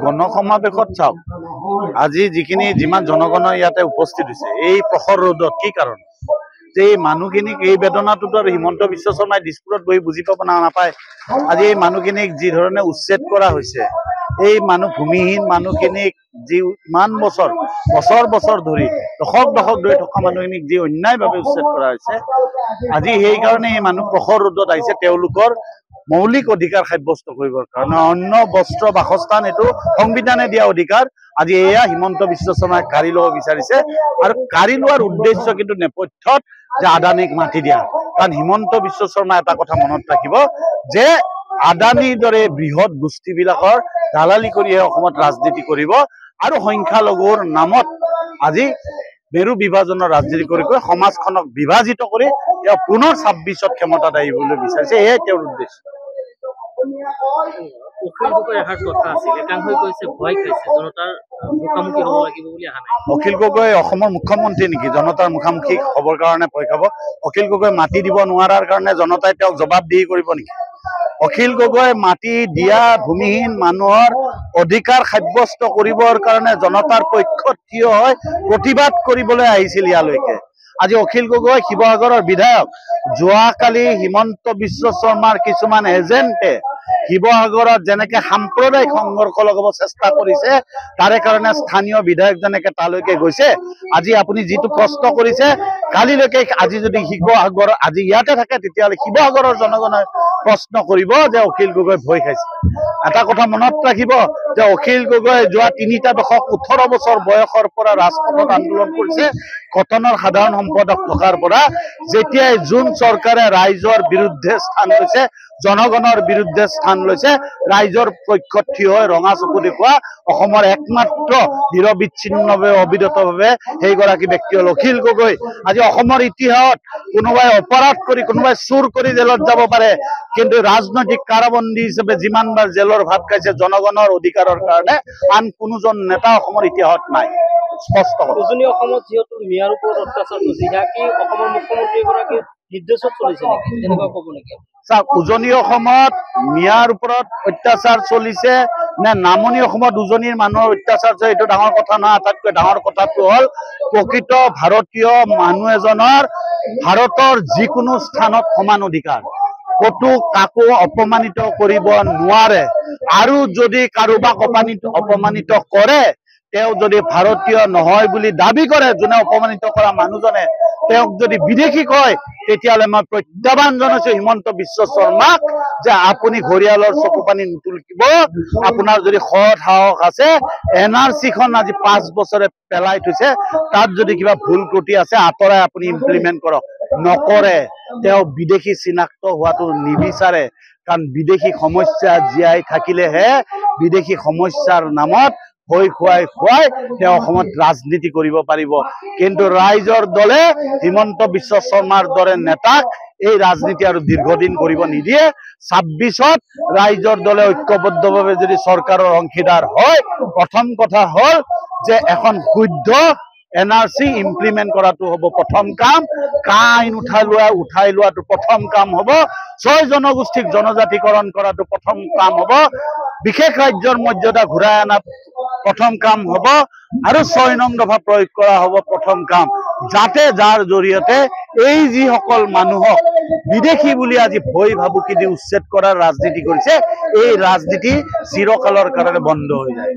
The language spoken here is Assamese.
গণসমাৱেশত চাওক, আজি যিমান জনগণ ইয়াতে উপস্থিত হৈছে এই প্ৰখৰ ৰ'দত কি কাৰণ যে এই মানুহখিনিক এই বেদনাটোতো আৰু হিমন্ত বিশ্ব শৰ্মাই দিছপুৰত বহি বুজি পাব নাপায়। আজি এই মানুহখিনিক যি ধৰণে উচ্ছেদ কৰা হৈছে, এই ভূমিহীন মানুহখিনিক যি ইমান বছৰ ধৰি দশক ধৰি থকা মানুহখিনিক যি অন্যায়ভাৱে উচ্ছেদ কৰা হৈছে, আজি সেইকাৰণে এই মানুহ প্ৰখৰ ৰ'দত আহিছে তেওঁলোকৰ মৌলিক অধিকাৰ সাব্যস্ত কৰিবৰ কাৰণে। অন্য বস্ত্ৰ বাসস্থান এইটো সংবিধানে দিয়া অধিকাৰ। আজি এয়া হিমন্ত বিশ্ব শৰ্মাই কাঢ়ি ল'ব বিচাৰিছে আৰু কাঢ়ি লোৱাৰ উদ্দেশ্য কিন্তু নেপথ্যত যে আদানীক মাতি দিয়া। কাৰণ হিমন্ত বিশ্ব শৰ্মাই এটা কথা মনত ৰাখিব যে আদানীৰ দৰে বৃহৎ গোষ্ঠীবিলাকৰ দালালি কৰিহে অসমত ৰাজনীতি কৰিব আৰু সংখ্যালঘুৰ নামত আজি মেৰু বিভাজনৰ ৰাজনীতি কৰি সমাজখনক বিভাজিত কৰি তেওঁ পুনৰ ২৬ত ক্ষমতাত আহিবলৈ বিচাৰিছে। এয়াই তেওঁৰ উদ্দেশ্য। অখিল গগৈ অসমৰ মুখ্যমন্ত্ৰী নেকি জনতাৰ মুখামুখি হবৰ কাৰণে ভয় খাব? অখিল গগৈ মাটি দিব নোৱাৰাৰ কাৰণে জনতাই তেওঁক জবাবদিহি কৰিব নেকি? অখিল গগৈ মাটি দিয়া ভূমিহীন মানুহৰ অধিকাৰ সাব্যস্ত কৰিবৰ কাৰণে জনতাৰ পক্ষত থিয় হৈ প্ৰতিবাদ কৰিবলৈ আহিছিল ইয়ালৈকে। আজি অখিল গগৈ শিৱসাগৰৰ বিধায়ক। যোৱাকালি হিমন্ত বিশ্ব শৰ্মাৰ কিছুমান এজেণ্টে শিৱসাগৰত যেনেকে সাম্প্ৰদায়িক সংঘৰ্ষ লগাব চেষ্টা কৰিছে, তাৰে কাৰণে স্থানীয় বিধায়ক যেনেকে তালৈকে গৈছে। আজি আপুনি যিটো প্ৰশ্ন কৰিছে, কালিলৈকে আজি যদি শিৱসাগৰ আজি ইয়াতে থাকে তেতিয়াহ'লে শিৱসাগৰৰ জনগণে প্ৰশ্ন কৰিব যে অখিল গগৈ ভয় খাইছে। এটা কথা মনত ৰাখিব যে অখিল গগৈ যোৱা ৩টা দশক ১৮ বছৰ বয়সৰ পৰা ৰাজপথত আন্দোলন কৰিছে। কটনৰ সাধাৰণ সম্পাদক থকাৰ পৰা যেতিয়াই যোন চৰকাৰে ৰাইজৰ বিৰুদ্ধে স্থান লৈছে, জনগণৰ বিৰুদ্ধে স্থান লৈছে, ৰাইজৰ পক্ষত থিয় হৈ ৰঙা চকু দেখুওৱা অসমৰ একমাত্ৰ নিৰবিচ্ছিন্নভাৱে অবিৰতভাৱে সেইগৰাকী ব্যক্তি হ'ল অখিল গগৈ। আজি অসমৰ ইতিহাসত কোনোবাই অপৰাধ কৰি কোনোবাই চুৰ কৰি জেলত যাব পাৰে, কিন্তু ৰাজনৈতিক কাৰাবন্দী হিচাপে যিমানবাৰ জেলৰ ভাত খাইছে জনগণৰ অধিকাৰৰ কাৰণে আন কোনোজন নেতা অসমৰ ইতিহাসত নাই। স্পষ্ট উজনি অসমত যিহেতু মিয়াৰ ওপৰত অত্যাচাৰ চলিছে, কি অসমৰ মুখ্যমন্ত্ৰী এগৰাকীৰ নিৰ্দেশত চলিছে নেকি, তেনেকুৱা ক'ব নেকি? চাওক, উজনি অসমত মিয়াৰ ওপৰত অত্যাচাৰ চলিছে নে নামনি অসমত উজনিৰ মানুহৰ অত্যাচাৰ চলিছে এইটো ডাঙৰ কথা নহয়। আটাইতকৈ ডাঙৰ কথাটো হ'ল প্ৰকৃত ভাৰতীয় মানুহ এজনৰ ভাৰতৰ যিকোনো স্থানত সমান অধিকাৰ, ক'তো কাকো অপমানিত কৰিব নোৱাৰে। আৰু যদি কাৰোবাক অপমানিত কৰে, তেওঁ যদি ভাৰতীয় নহয় বুলি দাবী কৰে, যোনে অপমানিত কৰা মানুহজনে তেওঁক যদি বিদেশী কয়, তেতিয়াহ'লে মই প্ৰত্যাহ্বান জনাইছো হিমন্ত বিশ্ব শৰ্মাক যে আপুনি ঘৰিয়ালৰ চকু পানী নুতুলিব। আপোনাৰ যদি সৎ সাহস আছে, NRC খন আজি 5 বছৰে পেলাই থৈছে, তাত যদি কিবা ভুল ত্ৰুটি আছে আঁতৰাই আপুনি ইমপ্লিমেণ্ট কৰক। নকৰে, তেওঁ বিদেশী চিনাক্ত হোৱাটো নিবিচাৰে। কাৰণ বিদেশী সমস্যা জীয়াই থাকিলেহে বিদেশী সমস্যাৰ নামত ভয় খুৱাই তেওঁ অসমত ৰাজনীতি কৰিব পাৰিব। কিন্তু ৰাইজৰ দলে হিমন্ত বিশ্ব শৰ্মাৰ দৰে নেতাক এই ৰাজনীতি আৰু দীৰ্ঘদিন কৰিব নিদিয়ে। ২৬ত ৰাইজৰ দলে ঐক্যবদ্ধভাৱে যদি চৰকাৰৰ অংশীদাৰ হয়, প্ৰথম কথা হ'ল যে এখন শুদ্ধ NRC ইমপ্লিমেণ্ট কৰাটো হ'ব প্ৰথম কাম। আইন উঠাই লোৱাটো প্ৰথম কাম হ'ব। ৬ জনগোষ্ঠীক জনজাতিকৰণ কৰাটো প্ৰথম কাম হ'ব। বিশেষ ৰাজ্যৰ মৰ্যাদা ঘূৰাই অনা প্ৰথম কাম হ'ব। আৰু ৬ নং দফা প্ৰয়োগ কৰা হ'ব প্ৰথম কাম, যাতে যাৰ জৰিয়তে এই যিসকল মানুহক বিদেশী বুলি আজি ভয় ভাবুকি দি উচ্ছেদ কৰাৰ ৰাজনীতি কৰিছে, এই ৰাজনীতি চিৰকালৰ কাৰণে বন্ধ হৈ যায়।